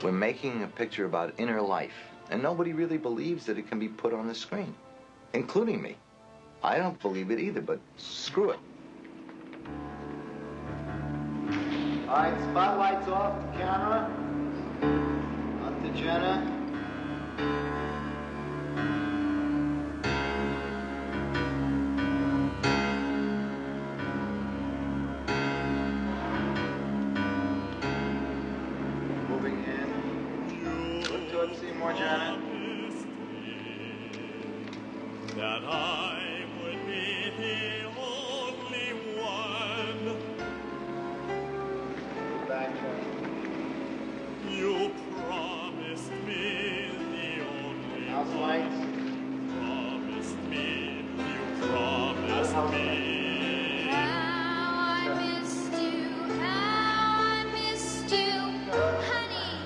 We're making a picture about inner life, and nobody really believes that it can be put on the screen, including me. I don't believe it either, but screw it. All right, spotlight's off, camera. Up to Jenna. Moving in. Look towards Seymour, Jenna. That I would be the only one. Back. You promised me the only House one. lights. Promised me, you promised me. How I missed you, honey.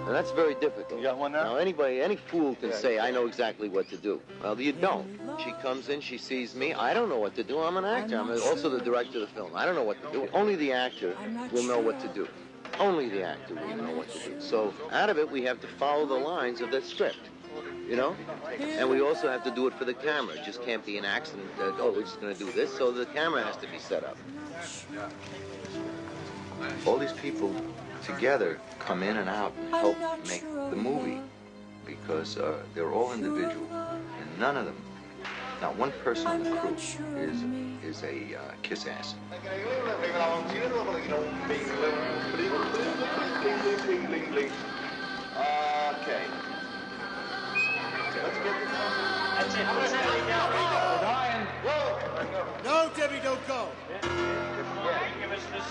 Now that's very difficult. You got one now? Now any fool can say, I know exactly what to do. Well, you don't. She comes in, she sees me. I don't know what to do. I'm an actor. I'm also the director of the film. I don't know what to do. Only the actor will know what to do. Only the actor will know what to do. So out of it, we have to follow the lines of the script, you know? And we also have to do it for the camera. It just can't be an accident that, oh, we're just going to do this. So the camera has to be set up. All these people together come in and out and help make the movie because they're all individual, and none of them, not one person in the crew is a kiss ass. Okay. Let's get this on. That's it. Ryan, whoa! No, Debbie, don't go. Give us this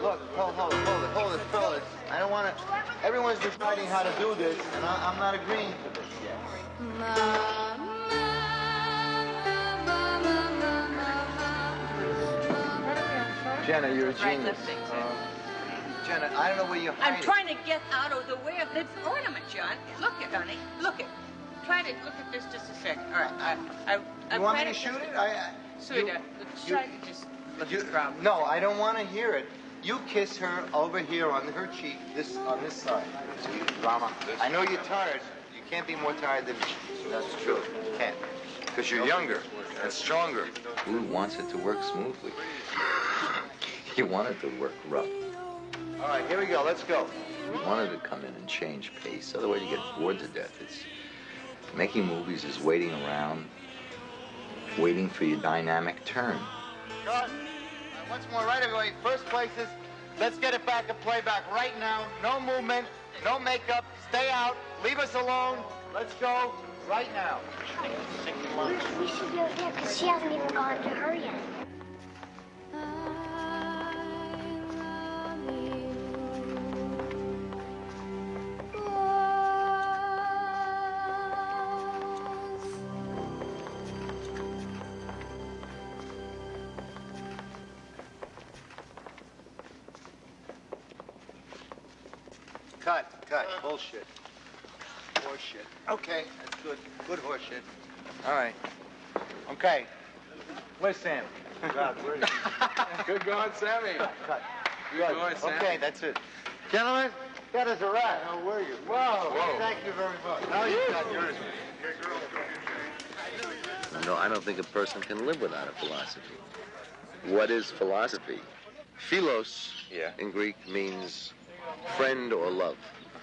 Look, hold it, fellas. I don't want to. Everyone's deciding how to do this, and I'm not agreeing to this yet. Jenna, you're a genius. Jenna, I don't know where you're hiding. I'm trying to get out of the way of the ornament, John. Look it, honey. Look it. Try to look at this just a second. All right. You want me to shoot it? Sweetheart, try to just look at the problem. No, I don't want to hear it. You kiss her over here on her cheek, on this side. Drama. I know you're tired. You can't be more tired than me. That's true. You can't. Because you're younger and stronger. Who wants it to work smoothly? You want it to work rough. All right, here we go. Let's go. We wanted to come in and change pace. Otherwise, you get bored to death. Making movies is waiting around, waiting for your dynamic turn. Cut. Once more, right, everybody. First places. Let's get it back and playback right now. No movement, no makeup. Stay out. Leave us alone. Let's go right now. We should go here because she hasn't even gone to her yet. Cut. Bullshit. Horseshit. Okay, that's good. Good horseshit. All right. Okay. Where's Sam? God, where is he? Good going, Sammy. Cut. Good going, Sammy. Okay, that's it. Gentlemen, that is a wrap. How were you? Whoa. Thank you very much. Now you got yours. No, I don't think a person can live without a philosophy. What is philosophy? Philos in Greek means friend or love.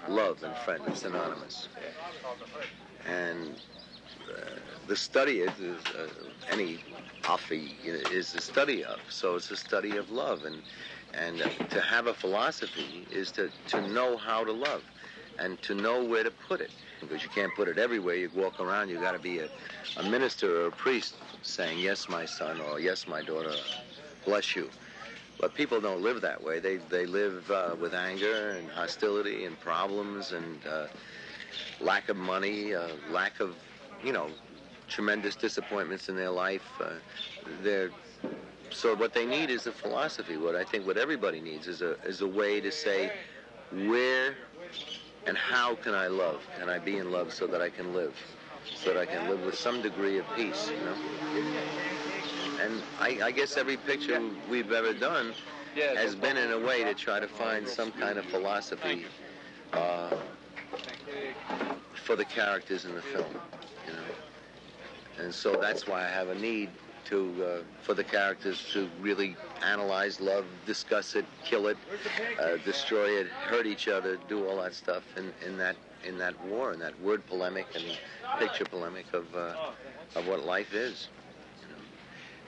Love and friend are synonymous. And the study is any aphi is the study of. So it's a study of love. And to have a philosophy is to know how to love and to know where to put it. Because you can't put it everywhere. You walk around, you got to be a minister or a priest saying, yes, my son, or yes, my daughter, bless you. But people don't live that way. They live with anger and hostility and problems and lack of money, lack of, tremendous disappointments in their life. So what they need is a philosophy. What everybody needs is a way to say, where and how can I love? Can I be in love so that I can live? So that I can live with some degree of peace, And I guess every picture we've ever done has been in a way to try to find some kind of philosophy for the characters in the film, you know. And so that's why I have a need to for the characters to really analyze love, discuss it, kill it, destroy it, hurt each other, do all that stuff in that war, in that word polemic and picture polemic of what life is. You know.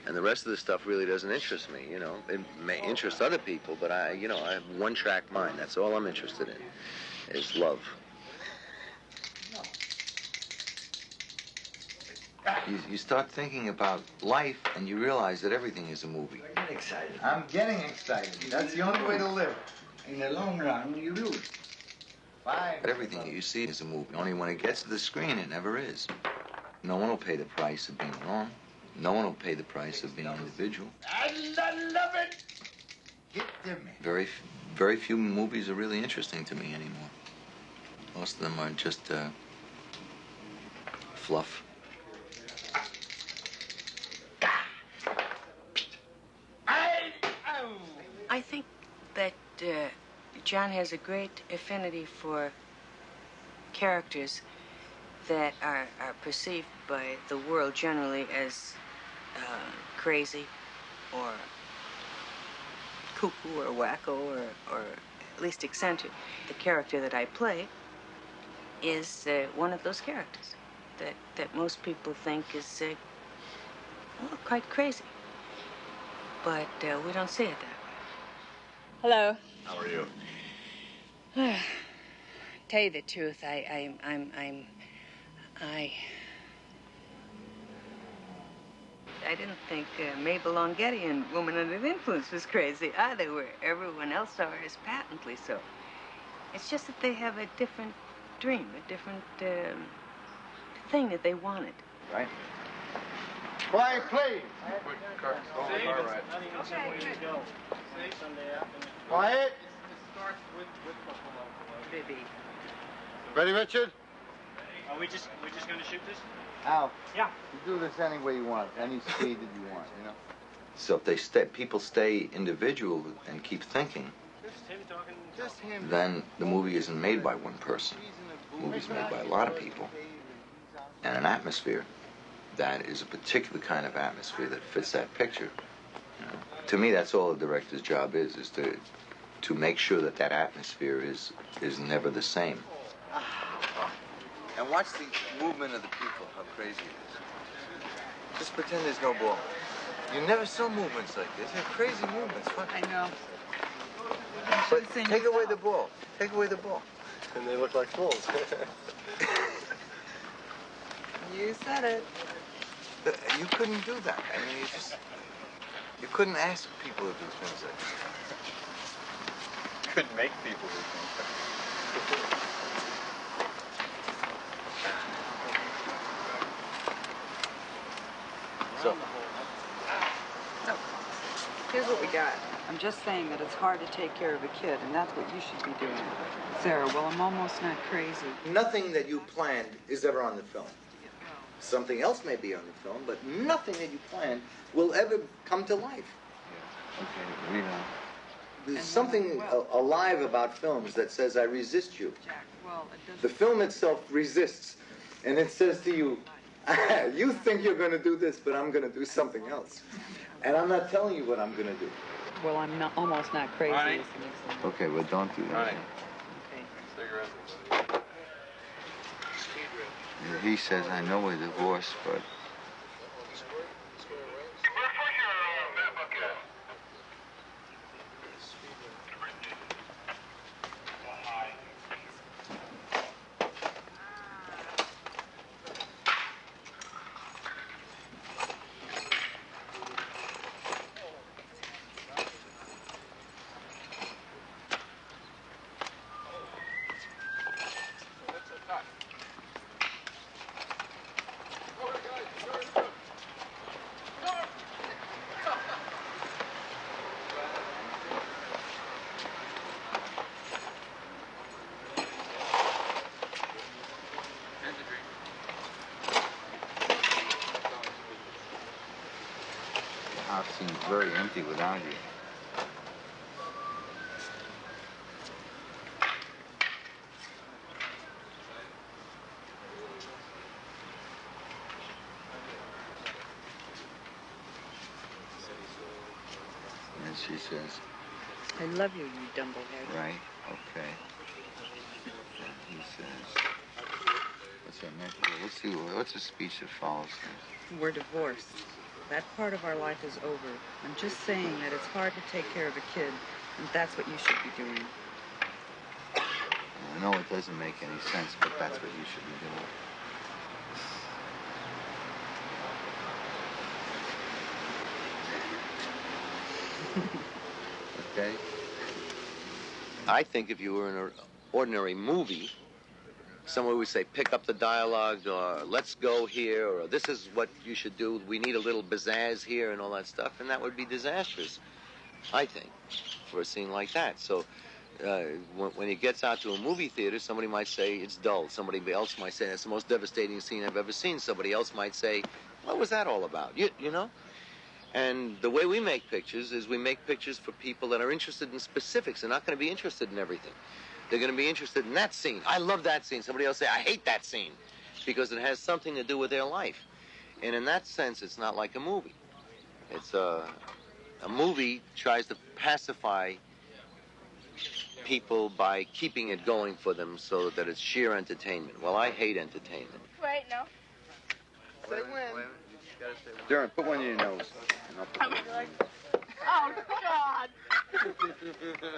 And the rest of the stuff really doesn't interest me. You know, it may interest other people, but I have one-track mind. That's all I'm interested in, is love. You start thinking about life, and you realize that everything is a movie. Get excited. I'm getting excited. That's the only way to live. In the long run, you lose. Fine. But everything that you see is a movie. Only when it gets to the screen, it never is. No one will pay the price of being alone. No one will pay the price of being individual. And I love it. Get to me. Very few movies are really interesting to me anymore. Most of them are just fluff. I think that John has a great affinity for characters that are perceived by the world generally as crazy or cuckoo or wacko or at least eccentric. The character that I play is one of those characters that most people think is quite crazy. But we don't see it that way. Hello. How are you? Tell you the truth, I didn't think Mabel Longetti and Woman Under the Influence was crazy either, where everyone else saw her as patently so. It's just that they have a different dream, a different thing that they wanted. Right? Quiet, please. Quiet. Maybe. Ready, Richard? Are we just going to shoot this? Al. Yeah. You do this any way you want, any speed that you want, you know? So if people stay individual and keep thinking, Just him talking. then the movie isn't made by one person. The movie's made by a lot of people. And an atmosphere that is a particular kind of atmosphere that fits that picture. You know? To me, that's all a director's job is to make sure that that atmosphere is never the same. And watch the movement of the people, how crazy it is. Just pretend there's no ball. You never saw movements like this. They're crazy movements. I know. But take away the ball. Take away the ball. And they look like fools. You said it. You couldn't do that. I mean, you couldn't ask people to do things like that. Couldn't make people do things. So, Here's what we got. I'm just saying that it's hard to take care of a kid, and that's what you should be doing. Sarah, well, I'm almost not crazy. Nothing that you planned is ever on the film. Something else may be on the film, but nothing that you planned will ever come to life. okay, read on. There's something alive about films that says, I resist you. Jack, well, it doesn't... The film itself resists, and it says to you, you think you're going to do this, but I'm going to do something else. And I'm not telling you what I'm going to do. Well, I'm not, almost not crazy. All right. Okay, well, don't do that. All right. Okay. Cigarette. He says, I know we're divorced, but... seems very empty without you. And she says, I love you, you dumblehead. right, okay. And he says, what's that next word? Let's see, what's the speech that follows this? We're divorced. That part of our life is over. I'm just saying that it's hard to take care of a kid, and that's what you should be doing. I know it doesn't make any sense, but that's what you should be doing. Okay? I think if you were in an ordinary movie, someone would say, pick up the dialogue, or let's go here, or this is what you should do, we need a little pizzazz here, and all that stuff, and that would be disastrous, I think, for a scene like that. So when it gets out to a movie theater, somebody might say it's dull. Somebody else might say that's the most devastating scene I've ever seen. Somebody else might say, what was that all about? You know? And the way we make pictures is we make pictures for people that are interested in specifics. They're not going to be interested in everything. They're going to be interested in that scene. I love that scene. Somebody else say, I hate that scene, because it has something to do with their life. And in that sense, it's not like a movie. It's a movie tries to pacify people by keeping it going for them so that it's sheer entertainment. Well, I hate entertainment. Right, no. Say when. Darren, put one in your nose. Oh, God.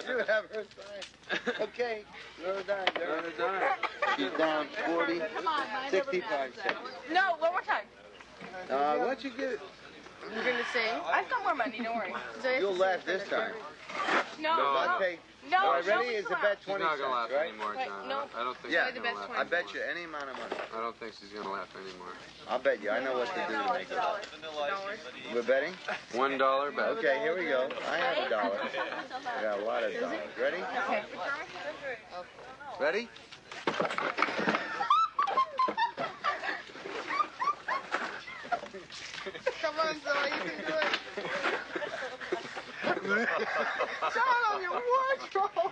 You have her sign. Okay. Slow down, Darren. She's down 40, Come on, man. 65 seconds. No, one more time. Why don't you get it? You're going to sing? I've got more money, don't worry. You'll laugh this time. No. I'll pay. No, All right, ready? no, Is the bet 20 cents, right? Wait, no. I don't think Yeah, she's gonna laugh I bet anymore. you any amount of money. I don't think she's gonna laugh anymore. I'll bet you. I know what to do to make it laugh. We're betting? $1 bet. Okay, here we go. I have $1. I got a lot of dollars. Ready? Okay. Ready? Come on, Zoe, you can do it. Show your wardrobe.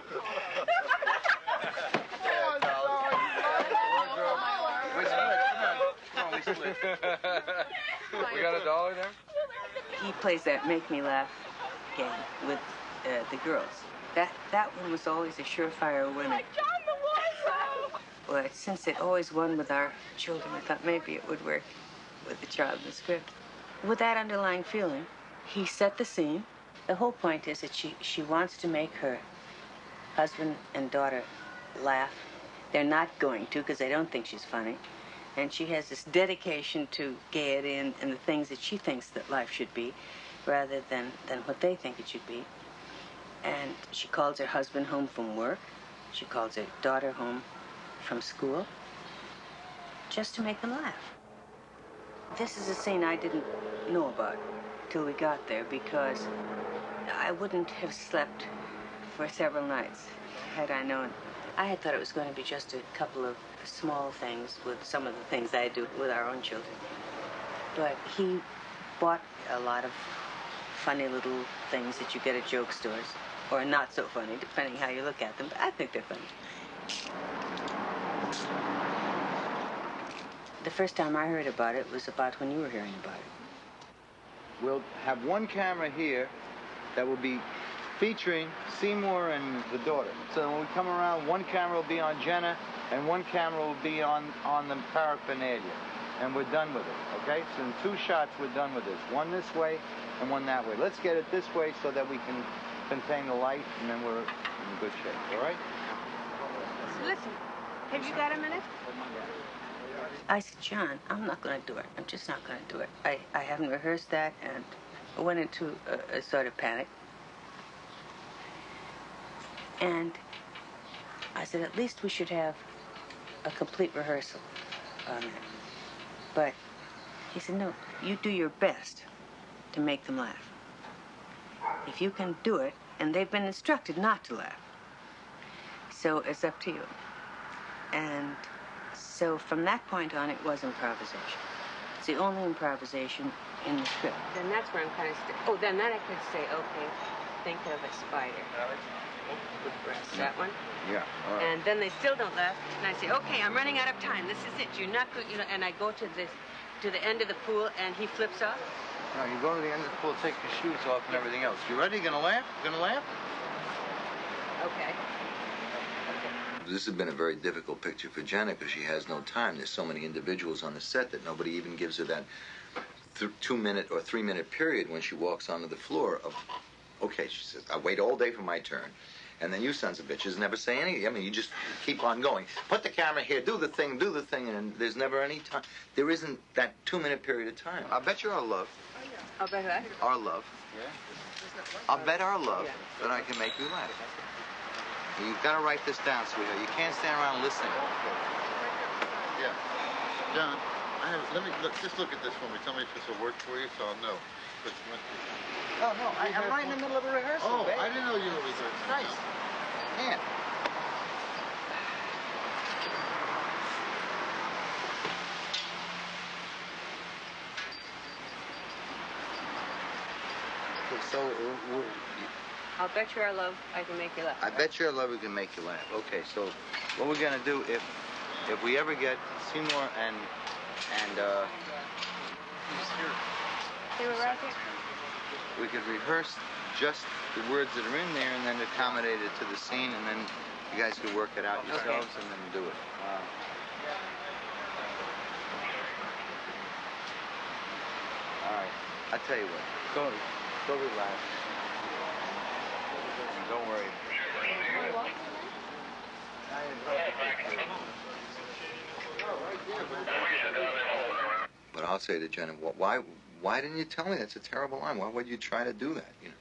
We got $1 there? He plays that make me laugh game with the girls. That one was always a surefire winner. Like John the Warsaw. Well, since it always won with our children, I thought maybe it would work with the child in the script. With that underlying feeling, he set the scene. The whole point is that she wants to make her husband and daughter laugh. They're not going to because they don't think she's funny. And she has this dedication to gaiety and the things that she thinks that life should be rather than what they think it should be. And she calls her husband home from work. She calls her daughter home from school just to make them laugh. This is a scene I didn't know about till we got there because I wouldn't have slept for several nights had I known. I had thought it was going to be just a couple of small things with some of the things I do with our own children. But he bought a lot of funny little things that you get at joke stores, or not so funny, depending how you look at them, but I think they're funny. The first time I heard about it was about when you were hearing about it. We'll have one camera here that will be featuring Seymour and the daughter. So when we come around, one camera will be on Jenna, and one camera will be on the paraphernalia. And we're done with it, okay? So in 2 shots, we're done with this. One this way and one that way. Let's get it this way so that we can contain the light, and then we're in good shape, all right? Listen, have you got a minute? I said, John, I'm not going to do it. I'm just not going to do it. I haven't rehearsed that, and I went into a sort of panic. And I said, at least we should have a complete rehearsal on it. But he said, no, you do your best to make them laugh. If you can do it, and they've been instructed not to laugh. So it's up to you. And so from that point on, it was improvisation. It's the only improvisation in the script. Then that's where I'm kind of then I could say, okay, think of a spider. That one? Yeah, all right. And then they still don't laugh. And I say, okay, I'm running out of time. This is it. You're not good, and I go to the end of the pool, and he flips off. No, you go to the end of the pool, take your shoes off and everything else. You ready? You gonna laugh? You gonna laugh? Okay. This has been a very difficult picture for Jenna because she has no time. There's so many individuals on the set that nobody even gives her that 2-minute or 3-minute period when she walks onto the floor of, okay, she says, I wait all day for my turn. And then you sons of bitches never say anything. I mean, you just keep on going. Put the camera here, do the thing, and there's never any time. There isn't that 2-minute period of time. I bet you our love. I'll bet that. Our love. I'll bet our love that I can make you laugh. You've got to write this down, sweetheart. You can't stand around listening. Yeah. John, just look at this for me. Tell me if this will work for you so I'll know. No, I'm right in the middle of a rehearsal, Oh, babe. I didn't know you were rehearsing. Nice. Man. So, I'll bet you our love I can make you laugh. I bet your love we can make you laugh. Okay, so what we're gonna do if we ever get Seymour and They were right here. we could rehearse just the words that are in there and then accommodate it to the scene, and then you guys could work it out yourselves and then do it. All right, I tell you what, go relax. Don't worry. But I'll say to Jenna, why didn't you tell me that's a terrible line? Why would you try to do that? You know?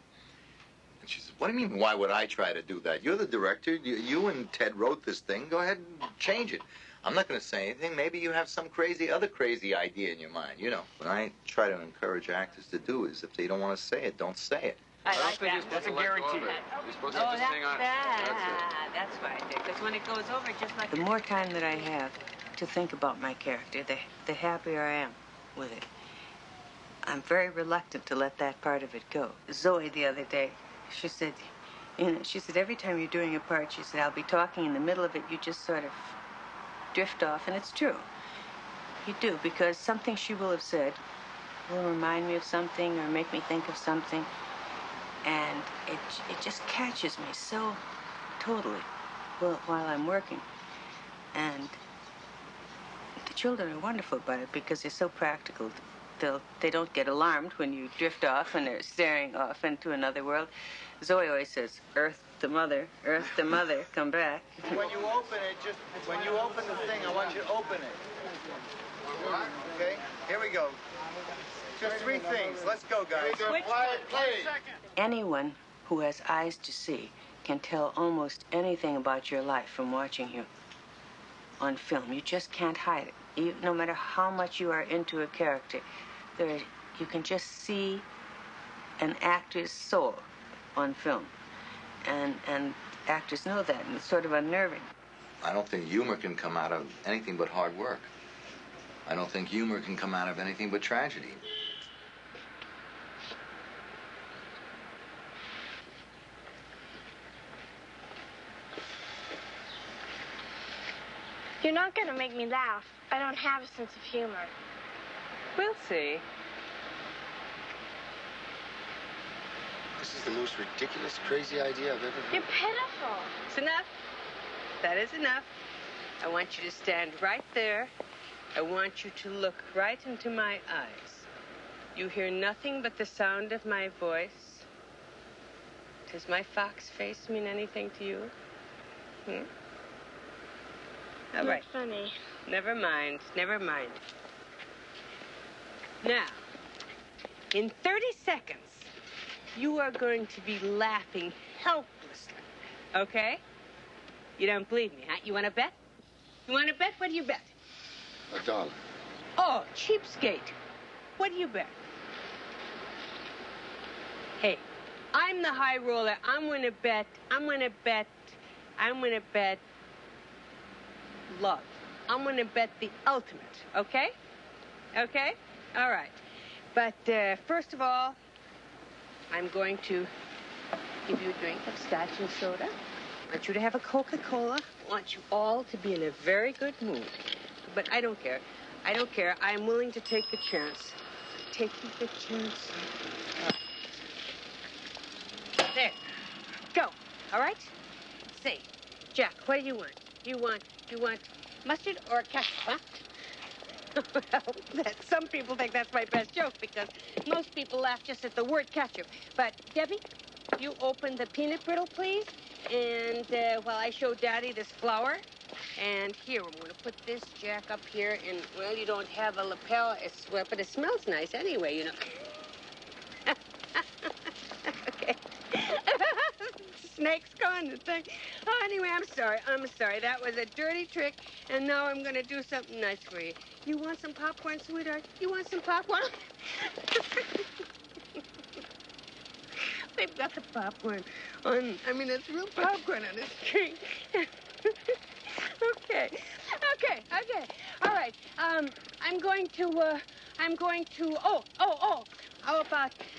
And she says, what do you mean, why would I try to do that? You're the director. You and Ted wrote this thing. Go ahead and change it. I'm not going to say anything. Maybe you have some other crazy idea in your mind, you know. What I try to encourage actors to do is if they don't want to say it, don't say it. I like that. That's a guarantee. You're supposed to just hang on. That's what I did. Because when it goes over, just like... The more time that I have to think about my character, the happier I am with it. I'm very reluctant to let that part of it go. Zoe the other day, she said, every time you're doing a part, she said, I'll be talking in the middle of it, you just sort of drift off, and it's true. You do, because something she will have said will remind me of something or make me think of something, and it just catches me so totally while I'm working. And the children are wonderful about it because they're so practical. They don't get alarmed when you drift off and they're staring off into another world. Zoe always says, Earth the mother, come back. When you open it, when you open the thing, I want you to open it. Okay? Here we go. Just 3 things. Let's go, guys. Anyone who has eyes to see can tell almost anything about your life from watching you on film. You just can't hide it. No matter how much you are into a character, you can just see an actor's soul on film. And actors know that, and it's sort of unnerving. I don't think humor can come out of anything but hard work. I don't think humor can come out of anything but tragedy. You're not gonna make me laugh. I don't have a sense of humor. We'll see. This is the most ridiculous, crazy idea I've ever heard. You're pitiful. It's enough. That is enough. I want you to stand right there. I want you to look right into my eyes. You hear nothing but the sound of my voice. Does my fox face mean anything to you? All right. Not funny. Never mind. Now, in 30 seconds, you are going to be laughing helplessly, okay? You don't believe me, huh? You want to bet? What do you bet? $1. Oh, cheapskate. What do you bet? Hey, I'm the high roller. I'm going to bet love. I'm going to bet the ultimate, okay? Okay? All right. But first of all, I'm going to give you a drink of scotch and soda. I want you to have a Coca-Cola. I want you all to be in a very good mood. But I don't care. I don't care. I'm willing to take the chance. Taking the chance. There. Go. All right? Say, Jack, what do you want? You want mustard or ketchup, huh? Well, some people think that's my best joke because most people laugh just at the word ketchup. But, Debbie, you open the peanut brittle, please. And while I show Daddy this flour. And here, I'm going to put this, Jack, up here. And, well, you don't have a lapel, but it smells nice anyway, you know. Okay. Snake's gone, the thing. Oh, anyway, I'm sorry. That was a dirty trick, and now I'm going to do something nice for you. You want some popcorn, sweetheart? You want some popcorn? They've got the popcorn on, it's real popcorn on this tree. Okay. All right.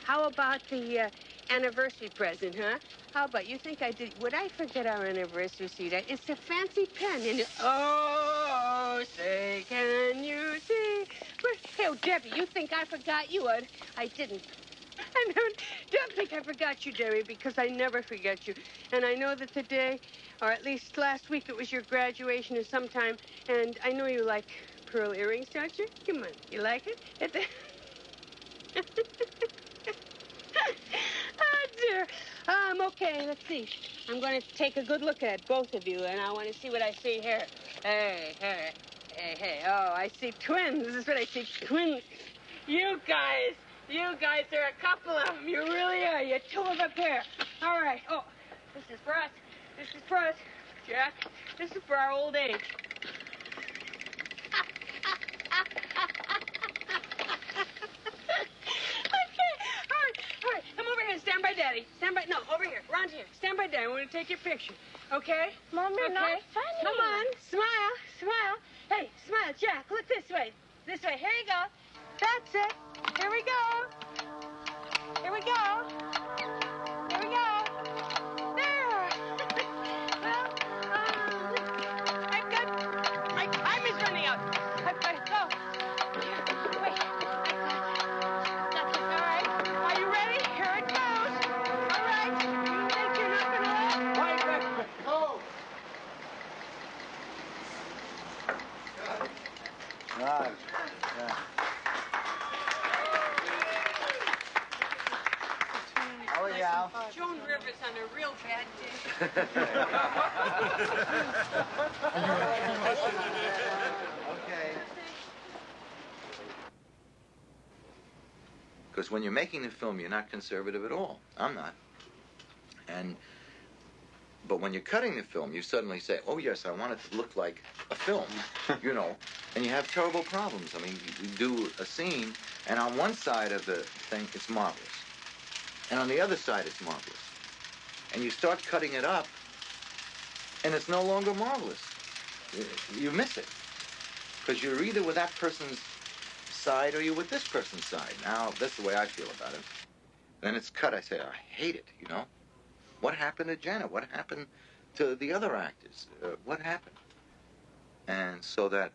How about the anniversary present, huh? How about, you think I did, would I forget our anniversary seat? It's a fancy pen, and oh, say, can you see? Hey, oh, Debbie, you think I forgot you? I didn't. I don't think I forgot you, Debbie, because I never forget you. And I know that today, or at least last week, it was your graduation or sometime, and I know you like pearl earrings, don't you? Come on, you like it? Oh, dear. Okay, let's see. I'm going to take a good look at both of you, and I want to see what I see here. Hey. Oh, I see twins. This is what I see, twins. You guys are a couple of them. You really are. You're two of a pair. All right. Oh, this is for us. Jack. This is for our old age. All right. Come over here and stand by Daddy. No, over here. Around here. Stand by Daddy. I want to take your picture. Okay? Mom, you're not funny. Come on. Smile. Hey, smile. Jack, look this way. Here you go. That's it. Here we go. There. Well, my time is running out. I've got to go. Wait. That's it. All right. Are you ready? Here it goes. All right. You think you're not going to laugh? Wait, go! Nice. Yeah. Oh, yeah. Joan Rivers on a real bad day. Okay. Because when you're making the film, you're not conservative at all. I'm not. But when you're cutting the film, you suddenly say, oh, yes, I want it to look like a film, and you have terrible problems. I mean, you do a scene, and on one side of the thing, it's marvelous. And on the other side, it's marvelous. And you start cutting it up, and it's no longer marvelous. You miss it. Because you're either with that person's side or you're with this person's side. Now, that's the way I feel about it. Then it's cut. I say, I hate it, What happened to Jenna? What happened to the other actors? What happened? And so that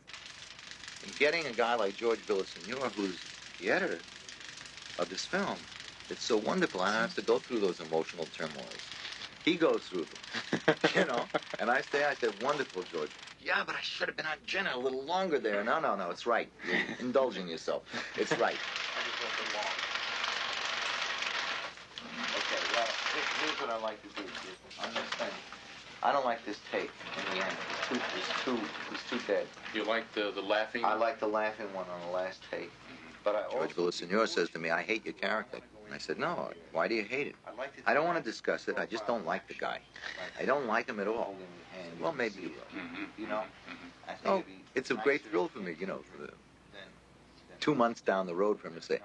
getting a guy like George Villaseñor, who's the editor of this film, it's so wonderful. I don't have to go through those emotional turmoils. He goes through them, And I said, wonderful, George. Yeah, but I should have been on Jenna a little longer there. No, it's right. You're indulging yourself. It's right. Okay, well, here's what I like to do. On this thing, I don't like this take in the end. It's too dead. You like the laughing? I like the laughing one on the last take. But George Villaseñor says to me, I hate your character. And I said, no, why do you hate it? I don't want to discuss it. I just don't like the guy. I don't like him at all. Well, maybe you will. Oh, it's a great thrill for me, 2 months down the road for him to say,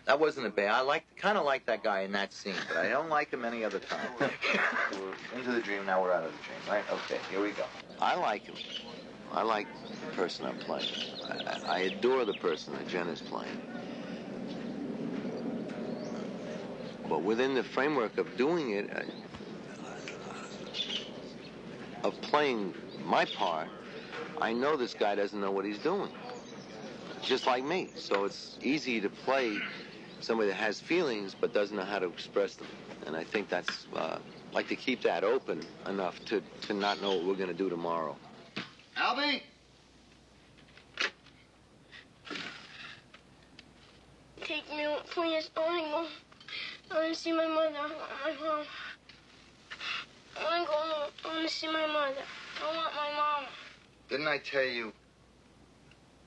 that wasn't a bad. I kind of like that guy in that scene, but I don't like him any other time. We're into the dream, now we're out of the dream, right? Okay, here we go. I like him. I like the person I'm playing. I adore the person that Jenna's playing. But within the framework of doing it, of playing my part, I know this guy doesn't know what he's doing. Just like me. So it's easy to play somebody that has feelings but doesn't know how to express them. And I think that's, like to keep that open enough to not know what we're going to do tomorrow. Albie? Take me, please. I want to see my mother. I want my mom. I want to go home. I want to see my mother. I want my mom. Didn't I tell you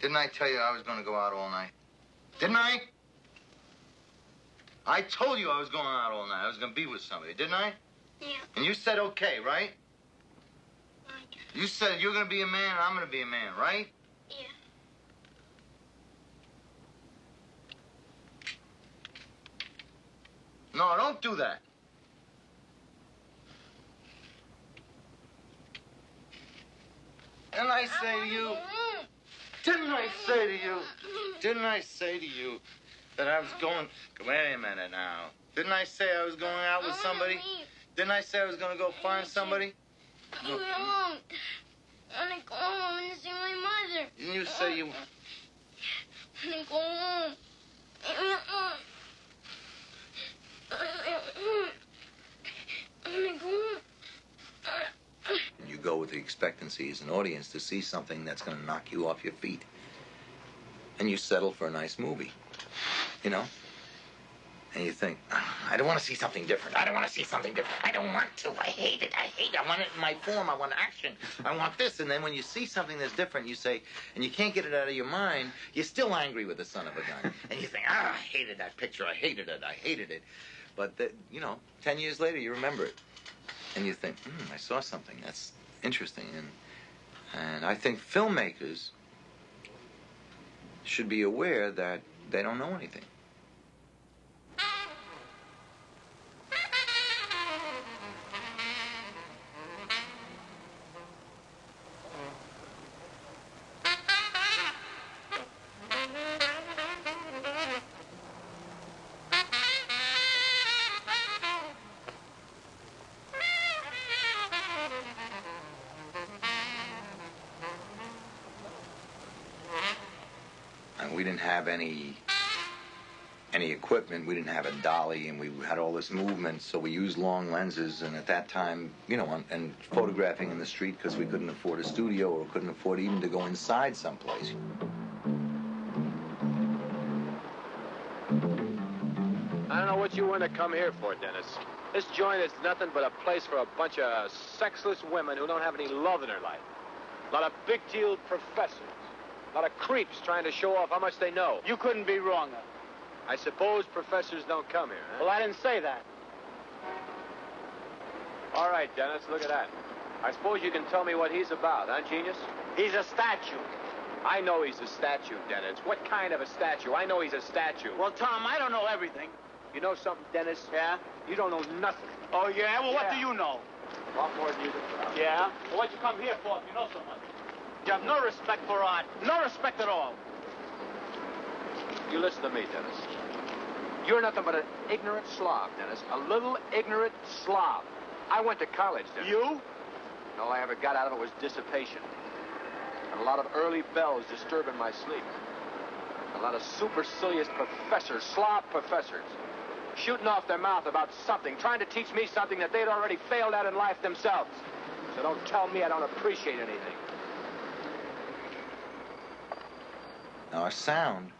I was going to go out all night? Didn't I? I told you I was going out all night. I was going to be with somebody, didn't I? Yeah. And you said okay, right? You said you're going to be a man and I'm going to be a man, right? Yeah. No, don't do that. Didn't I say to you? Didn't I say to you? Didn't I say to you that I was going... Wait a minute now. Didn't I say I was going out with somebody? Didn't I say I was going to go find somebody? I want to go home and see my mother. Didn't you say you... I want to go home. I want to go home. You go with the expectancy as an audience to see something that's going to knock you off your feet. And you settle for a nice movie, you know? And you think, I don't want to see something different. I don't want to see something different. I don't want to. I hate it. I hate it. I want it in my form. I want action. I want this. And then when you see something that's different, you say, and you can't get it out of your mind, you're still angry with the son of a gun. And you think, I hated that picture. I hated it. I hated it. But, 10 years later, you remember it. And you think, I saw something that's interesting. And I think filmmakers should be aware that they don't know anything. We didn't have any equipment. We didn't have a dolly, and we had all this movement, so we used long lenses. And at that time, and photographing in the street because we couldn't afford a studio or couldn't afford even to go inside someplace. I don't know what you want to come here for, Dennis. This joint is nothing but a place for a bunch of sexless women who don't have any love in their life. A lot of big-deal professors. A lot of creeps trying to show off how much they know. You couldn't be wrong. I suppose professors don't come here, huh? Well, I didn't say that. All right, Dennis, look at that. I suppose you can tell me what he's about, huh, genius? He's a statue. I know he's a statue, Dennis. What kind of a statue? I know he's a statue. Well, Tom, I don't know everything. You know something, Dennis? Yeah? You don't know nothing. Oh, yeah? Well, what do you know? A lot more than you do. Yeah? Well, what'd you come here for if you know so much? You have no respect for art. No respect at all. You listen to me, Dennis. You're nothing but an ignorant slob, Dennis. A little ignorant slob. I went to college, Dennis. You? And all I ever got out of it was dissipation. And a lot of early bells disturbing my sleep. A lot of supercilious professors, slob professors, shooting off their mouth about something, trying to teach me something that they'd already failed at in life themselves. So don't tell me I don't appreciate anything. Now, our sound,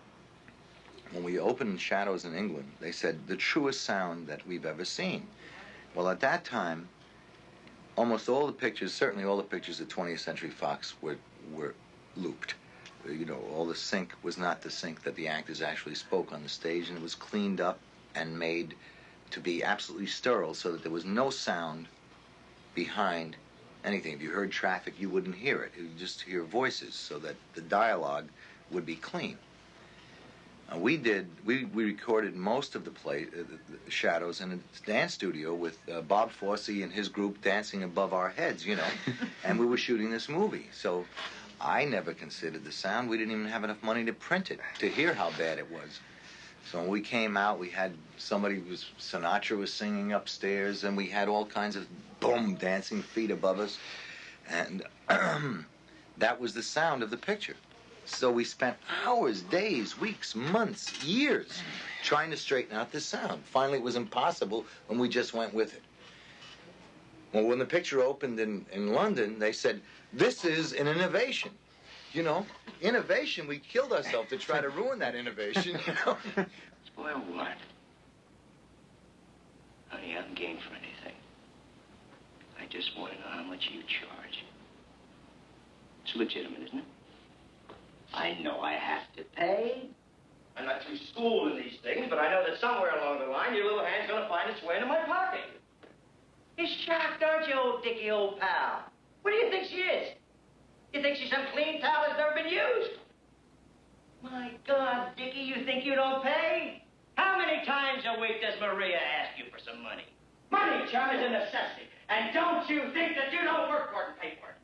when we opened Shadows in England, they said the truest sound that we've ever seen. Well, at that time, almost all the pictures, certainly all the pictures at 20th Century Fox were looped. All the sync was not the sync that the actors actually spoke on the stage, and it was cleaned up and made to be absolutely sterile so that there was no sound behind anything. If you heard traffic, you wouldn't hear it. You would just hear voices so that the dialogue would be clean. We recorded most of the Shadows in a dance studio with Bob Fosse and his group dancing above our heads, and we were shooting this movie. So I never considered the sound. We didn't even have enough money to print it, to hear how bad it was. So when we came out, we had Sinatra was singing upstairs, and we had all kinds of boom dancing feet above us, and that was the sound of the picture. So we spent hours, days, weeks, months, years trying to straighten out the sound. Finally, it was impossible, and we just went with it. Well, when the picture opened in London, they said, "This is an innovation." You know, innovation, we killed ourselves to try to ruin that innovation, you know. Spoil what? Honey, I'm game for anything. I just want to know how much you charge. It's legitimate, isn't it? I know I have to pay. I'm not too schooled in these things, but I know that somewhere along the line, your little hand's gonna find its way into my pocket. You're shocked, aren't you, old Dickie, old pal? What do you think she is? You think she's some clean towel that's never been used? My God, Dickie, you think you don't pay? How many times a week does Maria ask you for some money? Money, John, is a necessity. And don't you think that you don't work for it and pay for it?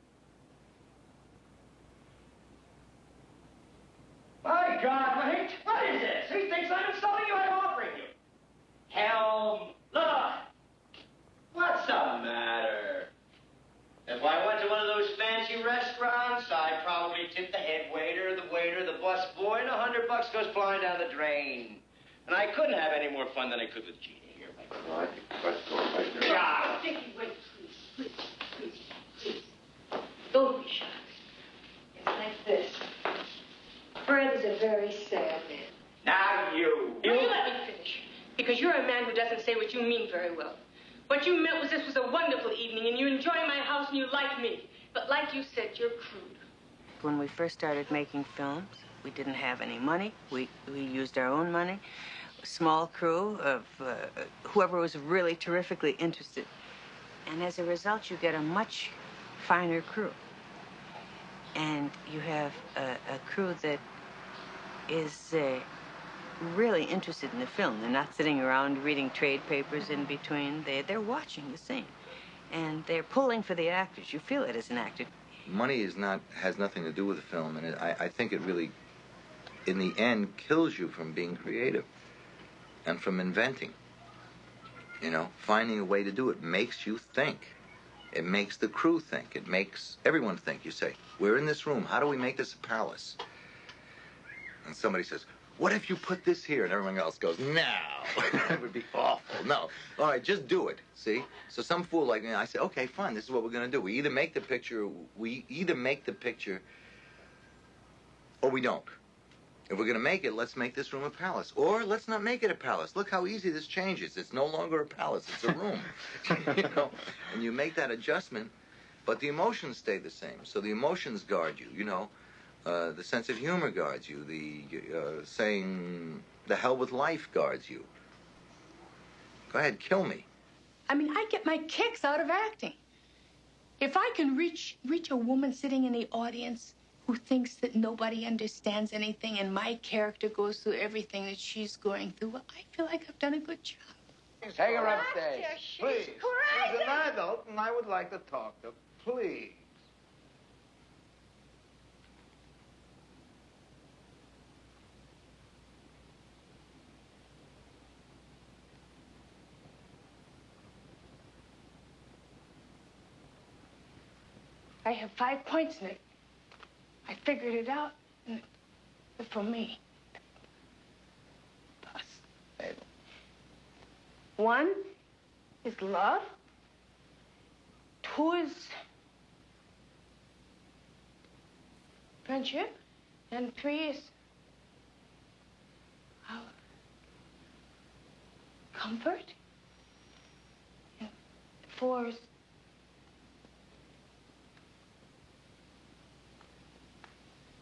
My God, what is this? He thinks I'm insulting you. I'm offering you. Helm, look. What's the matter? If I went to one of those fancy restaurants, I'd probably tip the head waiter, the bus boy, and $100 goes flying down the drain. And I couldn't have any more fun than I could with Gina here. Well, I think let's go right there. John! Dickie, wait, please. Don't be shy. It's like this. Fred is a very sad man. Now you. Will you let me finish? Because you're a man who doesn't say what you mean very well. What you meant was this was a wonderful evening, and you enjoy my house, and you like me. But like you said, you're crude. When we first started making films, we didn't have any money. We used our own money. A small crew of whoever was really terrifically interested. And as a result, you get a much finer crew. And you have a crew that is really interested in the film. They're not sitting around reading trade papers in between. They're watching the scene. And they're pulling for the actors. You feel it as an actor. Money has nothing to do with the film, and I think it really, in the end, kills you from being creative and from inventing. You know, finding a way to do it makes you think. It makes the crew think. It makes everyone think. You say, we're in this room. How do we make this a palace? And somebody says, what if you put this here? And everyone else goes, no. That would be awful. No. All right, just do it. See? So some fool like me, I say, okay, fine, this is what we're going to do. We either make the picture or we don't. If we're going to make it, let's make this room a palace. Or let's not make it a palace. Look how easy this changes. It's no longer a palace. It's a room. You know? And you make that adjustment, but the emotions stay the same. So the emotions guard you, you know. The sense of humor guards you. The saying, the hell with life guards you. Go ahead, kill me. I mean, I get my kicks out of acting. If I can reach a woman sitting in the audience who thinks that nobody understands anything and my character goes through everything that she's going through, well, I feel like I've done a good job. Take her upstairs, please. She's an adult, and I would like to talk to her. Please. I have 5 points, Nick. I figured it out, and they're for me. Us. 1 is love. 2 is friendship. And 3 is comfort. And 4 is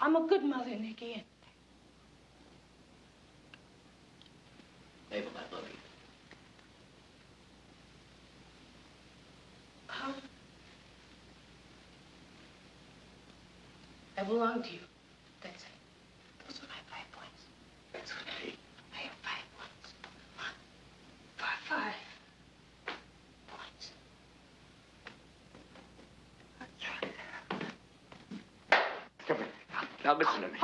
I'm a good mother, Nicky. Mabel, I love you. I belong to you. That's it. Those are my 5 points. That's okay. I have 5 points. 5 points. Come here. Now listen to me.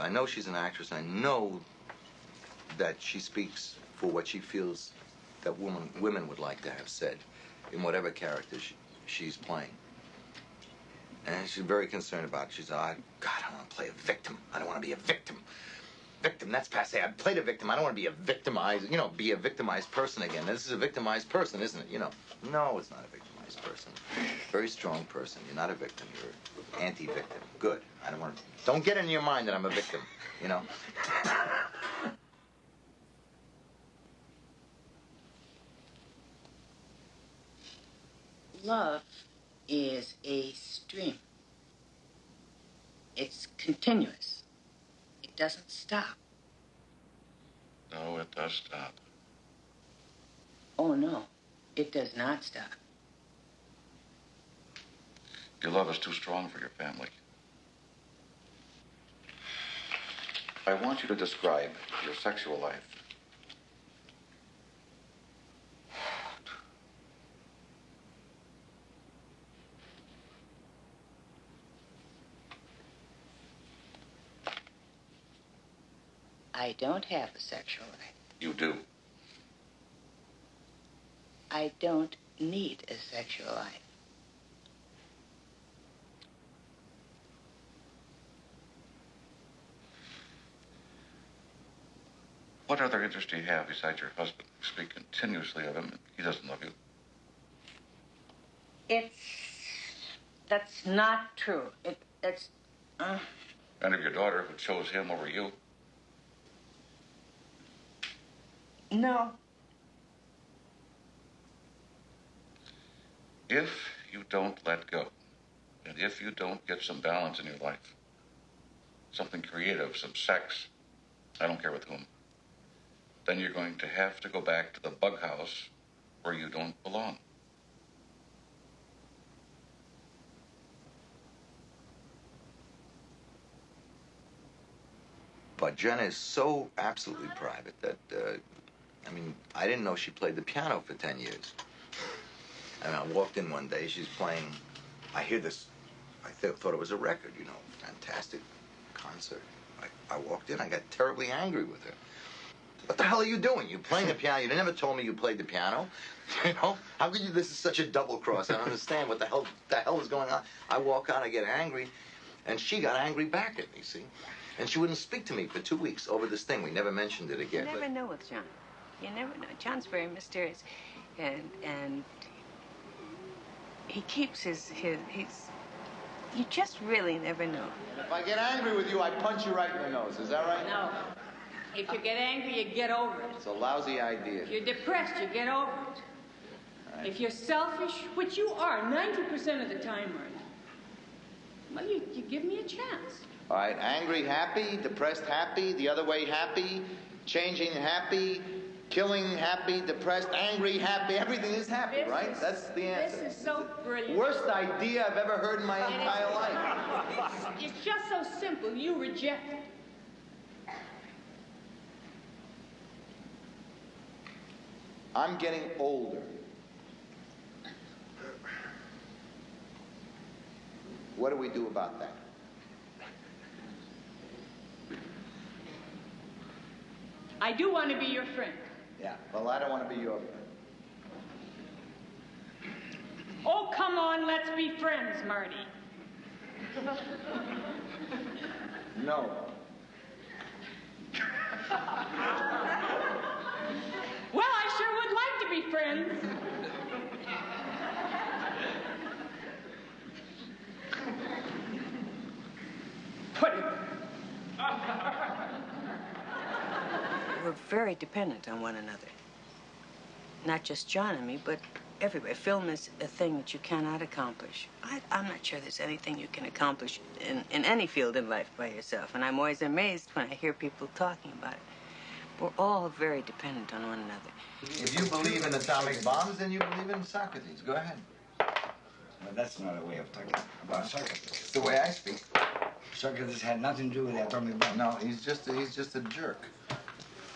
I know she's an actress. I know that she speaks for what she feels that women would like to have said in whatever character she's playing. And she's very concerned about it. She said, oh, God, I don't want to play a victim. I don't want to be a victim. Victim, that's passe. I played a victim. I don't want to be a victimized, be a victimized person again. This is a victimized person, isn't it? No, it's not a victimized person. Very strong person. You're not a victim. You're anti-victim. Good. Don't get in your mind that I'm a victim, Love is a stream. It's continuous. It doesn't stop. No, it does stop. Oh, no. It does not stop. Your love is too strong for your family. I want you to describe your sexual life. I don't have a sexual life. You do. I don't need a sexual life. What other interest do you have besides your husband? You speak continuously of him, and he doesn't love you. That's not true. And of your daughter who chose him over you. No. If you don't let go, and if you don't get some balance in your life, something creative, some sex, I don't care with whom, then you're going to have to go back to the bug house where you don't belong. But Jenna is so absolutely private that, I didn't know she played the piano for 10 years. And I walked in one day, she's playing, I hear this, I thought it was a record, fantastic concert. I walked in, I got terribly angry with her. What the hell are you doing? You playing the piano? You never told me you played the piano. How could you? This is such a double cross. I don't understand what the hell is going on. I walk out, I get angry, and she got angry back at me. See, and she wouldn't speak to me for 2 weeks over this thing. We never mentioned it again. You never know with John. You never know. John's very mysterious, and he keeps his. You just really never know. And if I get angry with you, I punch you right in the nose. Is that right? No. If you get angry, you get over it. It's a lousy idea. If you're depressed, you get over it. Right. If you're selfish, which you are 90% of the time, Marty, well, you give me a chance. All right, angry, happy, depressed, happy, the other way, happy, changing, happy, killing, happy, depressed, angry, happy. Everything is happy, right? That's the answer. This is so brilliant. Worst idea I've ever heard in my entire life. It's just so simple. You reject it. I'm getting older. What do we do about that? I do want to be your friend. Yeah, well, I don't want to be your friend. Oh, come on, let's be friends, Marty. No. Well, I sure would like to be friends. Put it. We're very dependent on one another. Not just John and me, but everybody. Film is a thing that you cannot accomplish. I'm not sure there's anything you can accomplish in any field in life by yourself. And I'm always amazed when I hear people talking about it. We're all very dependent on one another. If you believe in atomic bombs, then you believe in Socrates. Go ahead. Well, that's not a way of talking about Socrates. It's the way I speak. Socrates had nothing to do with the atomic bomb. No, he's just a jerk.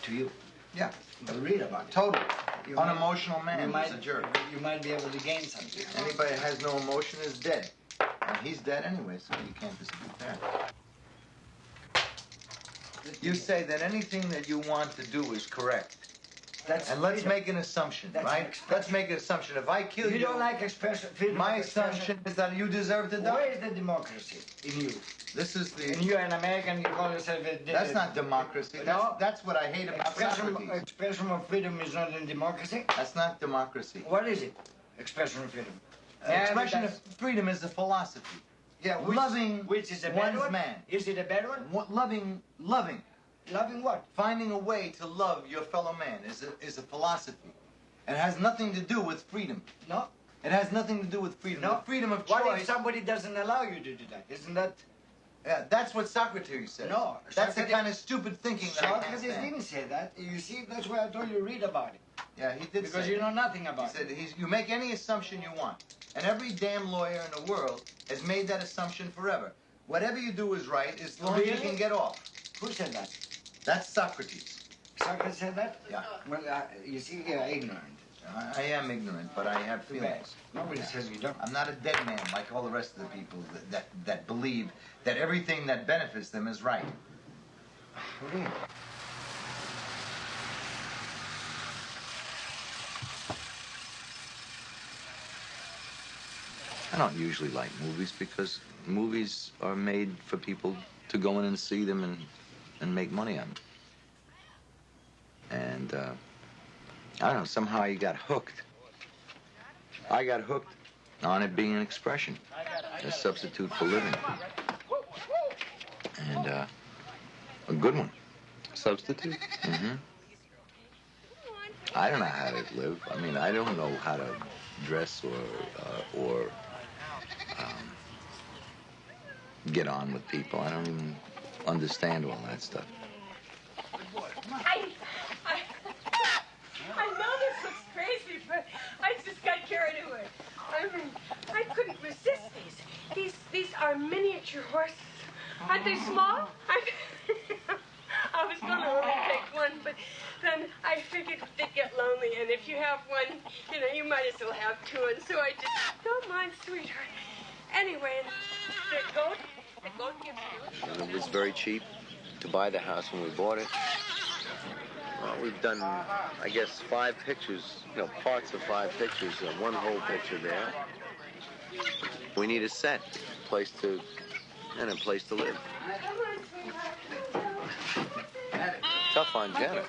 To you. Yeah. But read about it. Totally. Unemotional man. He's a jerk. You might be able to gain something. Anybody that has no emotion is dead. And he's dead anyway, so you can't dispute that. You say that anything that you want to do is correct. That's and let's freedom. make an assumption, That's right? an Let's make an assumption. If I kill you... You don't like expression, freedom my of expression. assumption is that you deserve to die. Where is the democracy in you? This is the... And you're an American, you call yourself a... That's not democracy. No. That's what I hate about Socrates. Expression of freedom is not in democracy? That's not democracy. What is it? Expression of freedom. Expression of freedom is a philosophy. Yeah, which is a bad one's one? man. Is it a bad one? Loving. Loving what? Finding a way to love your fellow man is a philosophy. It has nothing to do with freedom. No. It has nothing to do with freedom. No. The freedom of choice... What if somebody doesn't allow you to do that? Isn't that... Yeah, that's what Socrates said. No. That's the kind of stupid thinking that I can't Socrates stand. didn't say that. You see, that's why I told you read about it. Yeah, he did Because say you know nothing about it. it. He said, you make any assumption you want. And every damn lawyer in the world has made that assumption forever. Whatever you do is right as long as you can get off. Who said that? That's Socrates. Socrates said that? Yeah. Well, you see, you're ignorant. I am ignorant, but I have feelings. Nobody says you don't. I'm not a dead man like all the rest of the people that believe that everything that benefits them is right. Really? I don't usually like movies because movies are made for people to go in and see them and make money on them. And I don't know, somehow you got hooked. I got hooked on it being an expression, a substitute for living. And a good one. Substitute? Mm-hmm. I don't know how to live. I mean, I don't know how to dress or get on with people. I don't even understand all that stuff. I know this looks crazy, but I just got carried away. I mean, I couldn't resist these. These are miniature horses. Aren't they small? I was going to only take one, but then I figured they'd get lonely, and if you have one, you know, you might as well have two, and so I just don't mind, sweetheart. Anyway, the goat gives you. And it was very cheap to buy the house when we bought it. Well, we've done, I guess, 5 pictures, you know, parts of 5 pictures, one whole picture there. We need a set, a place to live. Tough on Jenna.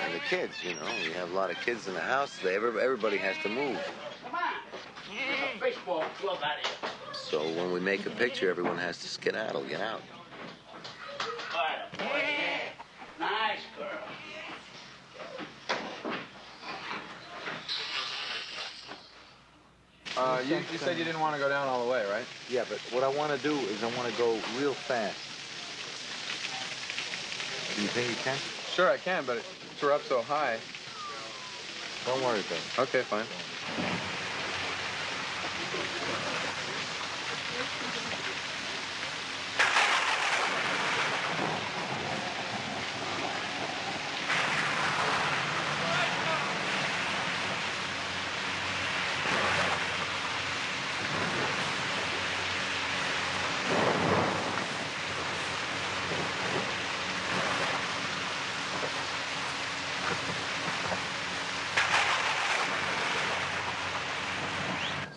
And the kids, you know, we have a lot of kids in the house. Everybody has to move. Come on. Baseball club out of here. So when we make a picture, everyone has to skedaddle, get out. Nice girl. You said you didn't want to go down all the way, right? Yeah, but what I want to do is I want to go real fast. Do you think you can? Sure, I can, but we're up so high. Don't worry about it. Okay, fine.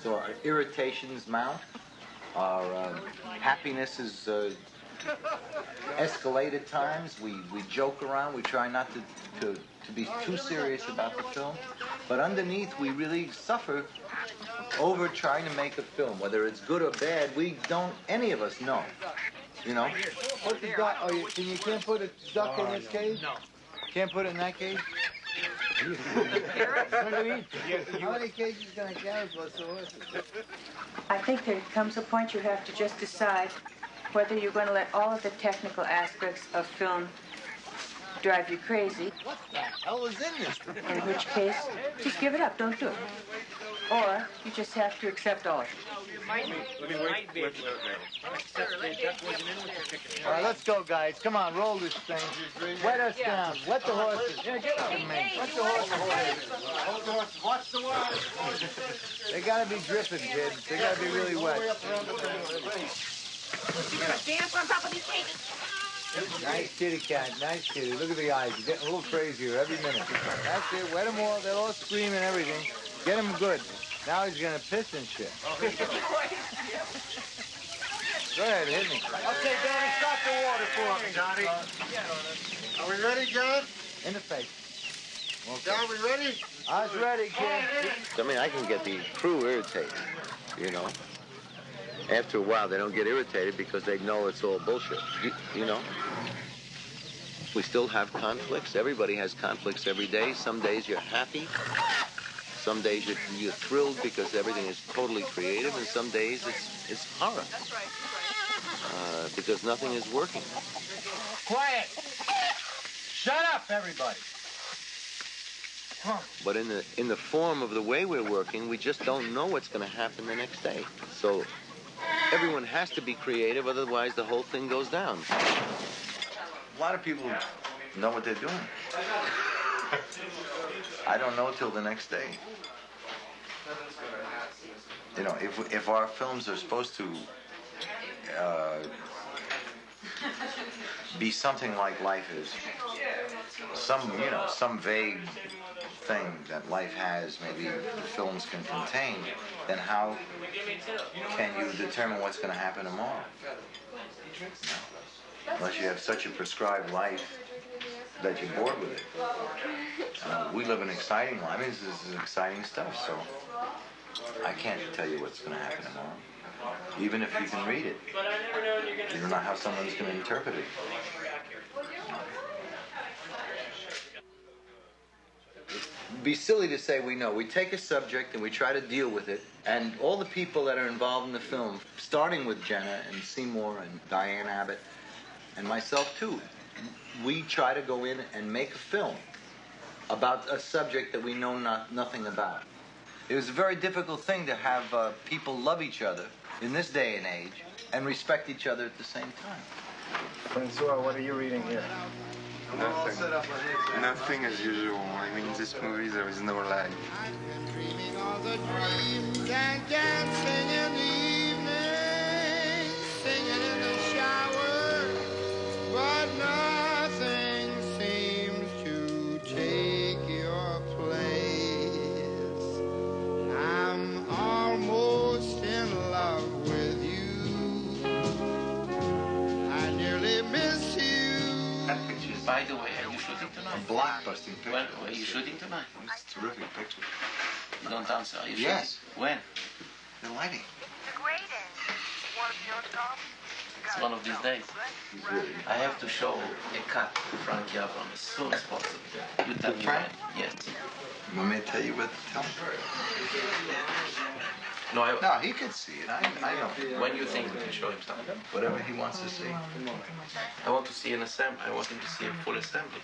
So our irritations mount, our happiness is escalate at times. We joke around. We try not to be too serious about the film. But underneath, we really suffer over trying to make a film. Whether it's good or bad, any of us know. You know? Put the duck, you can't put a duck in this cage? No. Can't put it in that cage? How many cages can I carry plus the horses? I think there comes a point you have to just decide whether you're going to let all of the technical aspects of film drive you crazy. What the hell is in this? In which case, just give it up. Don't do it. Or you just have to accept all of it. All right, let's go, guys. Come on, roll this thing. Wet us down. Wet the horses. Wet the horses. Hold the horses. Watch the water. They gotta be dripping, kids. They gotta be really wet. Dance on top of these cages. Nice kitty cat, nice kitty. Look at the eyes. You're getting a little crazier every minute. That's it. Wet them all. They're all screaming and everything. Get them good. Now he's going to piss and shit. Go ahead, hit me. Okay, Danny, stop the water for me, Johnny. Are we ready, John? In the face. Okay. John, we ready? I was ready, kid. I mean, I can get the crew irritated, you know. After a while, they don't get irritated because they know it's all bullshit, you know. We still have conflicts. Everybody has conflicts every day. Some days you're happy. Some days you're thrilled because everything is totally creative, and some days it's horror because nothing is working. Quiet. Shut up, everybody. Come on. But in the form of the way we're working, we just don't know what's going to happen the next day. So everyone has to be creative, otherwise the whole thing goes down. A lot of people know what they're doing. I don't know till the next day. You know, if our films are supposed to be something like life is, some vague thing that life has, maybe the films can contain, then how can you determine what's going to happen tomorrow? You know? Unless you have such a prescribed life that you're bored with it. We live an exciting life. I mean, this is exciting stuff, so I can't tell you what's going to happen tomorrow. Even if you can read it, you don't know how someone's going to interpret it. It'd be silly to say we know. We take a subject and we try to deal with it, and all the people that are involved in the film, starting with Jenna and Seymour and Diane Abbott, and myself too, we try to go in and make a film about a subject that we know nothing about. It was a very difficult thing to have people love each other in this day and age and respect each other at the same time. Francois, what are you reading here? Nothing. Nothing as usual. I mean, in this movie there is no lie. Dreaming all the dreams and dancing in the evening, singing in the shower, but nothing seems to take your place. I'm almost in love with you. I nearly miss you. By the way, are you shooting tonight? A blockbusting picture. Well, are you shooting tonight? It's a terrific picture. You don't answer. Are you Yes. shooting? When? The lighting. It's one of these days. I have to show a cut to Frankie Avram as soon as possible. You tell me when. Yes. You want me to tell you what to tell him? No, he could see it. I don't. When you think we can show him something? Whatever he wants to see. I want to see an assembly. I want him to see a full assembly.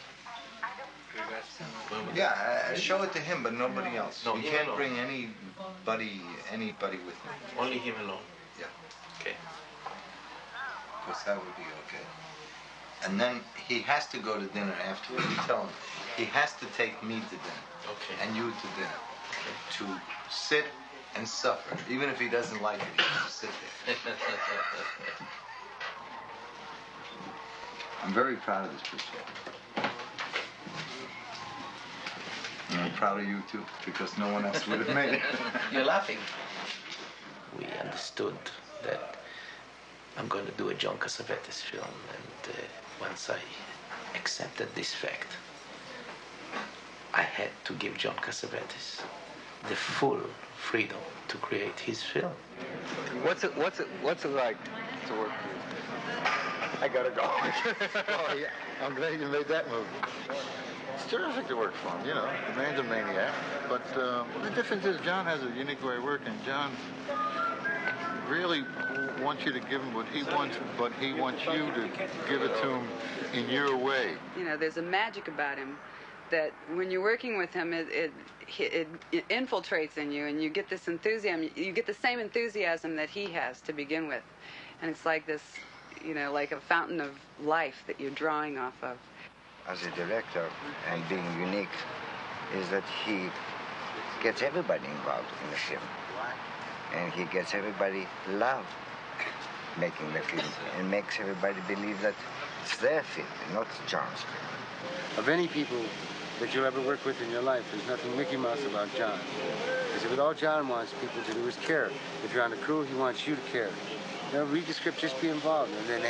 Yeah, show it to him, but nobody else. No, you him can't alone. bring anybody with him. Only him alone. Yeah. Okay. Because that would be okay. And then he has to go to dinner afterward. You tell him he has to take me to dinner. Okay. And you to dinner. To sit and suffer. Even if he doesn't like it, he has to sit there. I'm very proud of this picture. And I'm proud of you too, because no one else would have made it. You're laughing. We understood that I'm going to do a John Cassavetes film, and once I accepted this fact, I had to give John Cassavetes the full freedom to create his film. What's it like to work with you? I gotta go. Oh, yeah. I'm glad you made that movie. It's terrific to work for him, you know. The man's a maniac. But the difference is John has a unique way of working. John really wants you to give him what he wants, but he wants you to give it to him in your way. You know, there's a magic about him that when you're working with him, it infiltrates in you, and you get this enthusiasm. You get the same enthusiasm that he has to begin with, and it's like this, you know, like a fountain of life that you're drawing off of. As a director, and being unique, is that he gets everybody involved in the film, and he gets everybody love making the film, and makes everybody believe that It's their film, not John's film. Of any people that you'll ever work with in your life, there's nothing Mickey Mouse about John. Because all John wants people to do is care. If you're on the crew, he wants you to care. You know, read the script, just be involved. And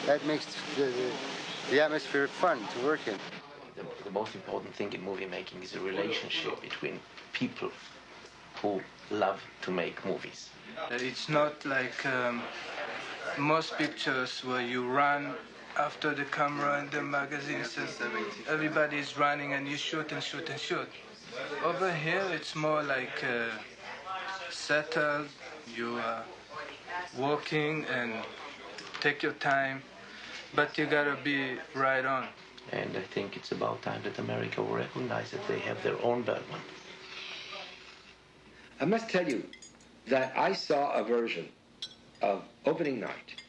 that makes the atmosphere fun to work in. The most important thing in movie making is a relationship between people who love to make movies. It's not like most pictures where you run after the camera and the magazine says everybody's running and you shoot and shoot and shoot. Over here it's more like settled, you are walking and take your time, but you gotta be right on. And I think it's about time that America will recognize that they have their own Bergman. I must tell you that I saw a version of Opening Night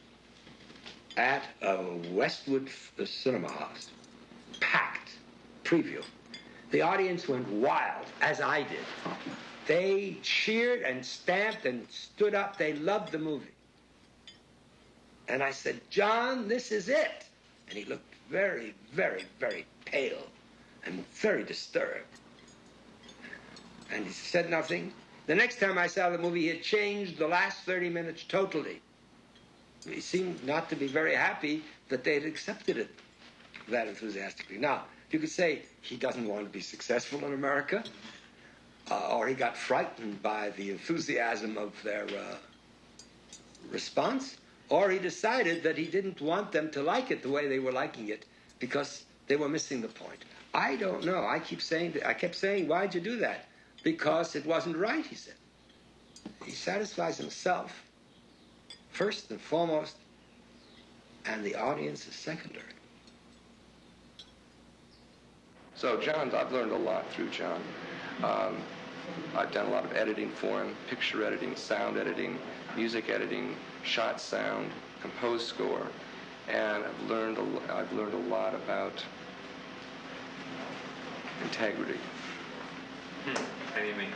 at a Westwood Cinema House, packed preview. The audience went wild, as I did. They cheered and stamped and stood up. They loved the movie. And I said, John, this is it. And he looked very, very, very pale and very disturbed. And he said nothing. The next time I saw the movie, he had changed the last 30 minutes totally. He seemed not to be very happy that they had accepted it that enthusiastically. Now, you could say he doesn't want to be successful in America, or he got frightened by the enthusiasm of their response, or he decided that he didn't want them to like it the way they were liking it because they were missing the point. I don't know. I kept saying, why'd you do that? Because it wasn't right, he said. He satisfies himself first and foremost, and the audience is secondary. So John, I've learned a lot through John. I've done a lot of editing for him, picture editing, sound editing, music editing, shot sound, composed score, and I've learned a lot about integrity. What do you mean?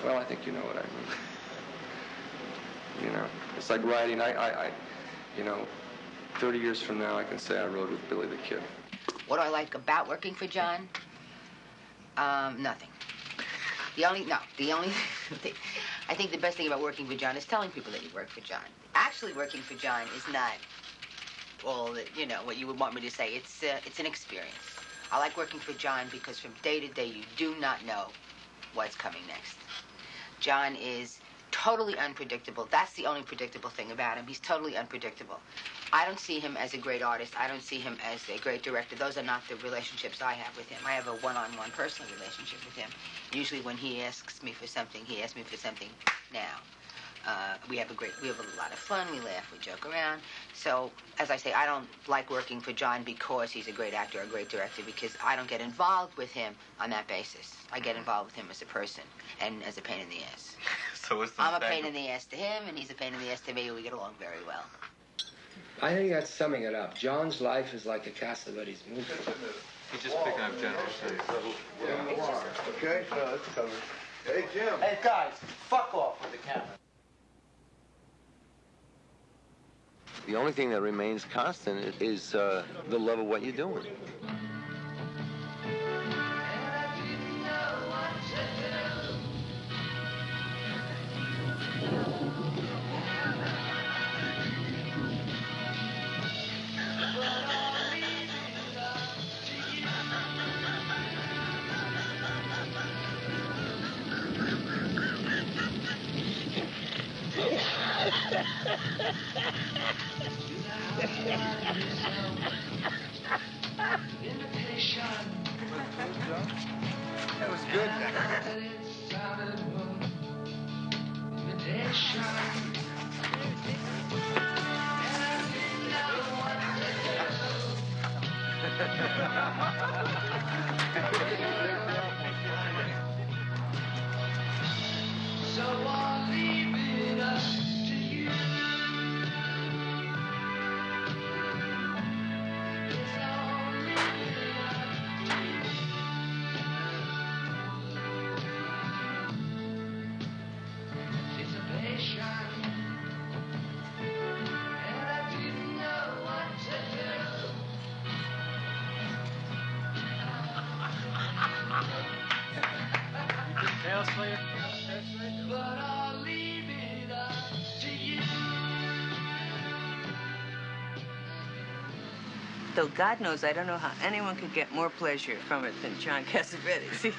Well, I think you know what I mean. You know, it's like writing. I 30 years from now, I can say I wrote with Billy the Kid. What do I like about working for John? Nothing. The only thing, I think the best thing about working for John is telling people that you work for John. Actually working for John is not all that, what you would want me to say. It's an experience. I like working for John because from day to day, you do not know what's coming next. John is totally unpredictable. That's the only predictable thing about him. He's totally unpredictable. I don't see him as a great artist. I don't see him as a great director. Those are not the relationships I have with him. I have a one-on-one personal relationship with him. Usually when he asks me for something, he asks me for something now. We have a lot of fun. We laugh, we joke around. So, as I say, I don't like working for John because he's a great actor or a great director, because I don't get involved with him on that basis. I get involved with him as a person and as a pain in the ass. So what's the I'm a pain in the ass to him, and he's a pain in the ass to me. We get along very well. I think that's summing it up. John's life is like a Cassavetes movie. He's just picking up general shit. Okay, that's covered. Hey, Jim. Hey, guys, fuck off with the camera. The only thing that remains constant is the love of what you're doing. That was good. So I'll leave it up to you. It's only up to you. Though God knows I don't know how anyone could get more pleasure from it than John Cassavetes.